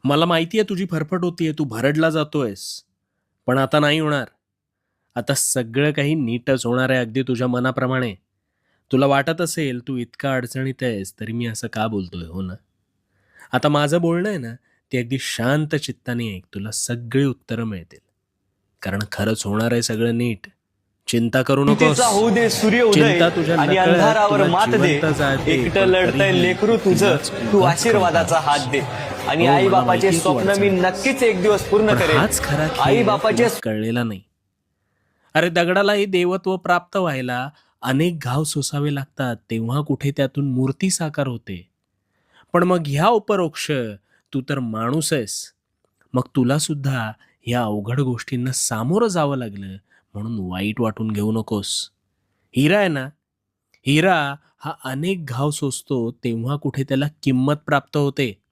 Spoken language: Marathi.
मला माहिती आहे तुझी फरफट होतीये, तू भरडला जातोयस. पण आता नाही होणार. आता सगळं काही नीटच होणार आहे अगदी तुझ्या मनाप्रमाणे. तुला वाटत असेल तू इतका अडचणीत आहेस, तरी मी असं का बोलतोय, हो ना? आता माझं बोलणं आहे ना, ते अगदी शांत चित्ताने ऐक. तुला सगळी उत्तरं मिळतील. कारण खरंच होणार आहे सगळं नीट. चिंता करू नकोस. चिंतेचा होऊ दे सूर्योदय चिंता तुझ्या आणि नकळत अंधारावर तुला मात दे. जिवंत जाळते, एकटं पण लढतंय तरीही लेकरू तुझं, तिलाच तू उगाच आशीर्वादाचा कंटाळतोस. हात दे. आणि हो, आई मला बापाचे माहितीये तू स्वप्न मी अडचणीत आहेस. नक्कीच एक दिवस पूर्ण पण करेन. हाच खरा आई खेळ बापाचे तुला कळलेला नाही. अरे दगडालाही देवत्व प्राप्त व्हायला अनेक घाव सोसावे लागतात, तेव्हा कुठे त्यातून मूर्ती साकार होते. पण मग ह्या उपरोक्ष तू तर माणूस आहेस. मग तुला सुद्धा ह्या अवघड गोष्टींना सामोरं जावं लागलं म्हणून वाईट वाटून घेऊ नकोस. हिरा आहे ना, हिरा हा अनेक घाव सोसतो तेव्हा कुठे त्याला किंमत प्राप्त होते.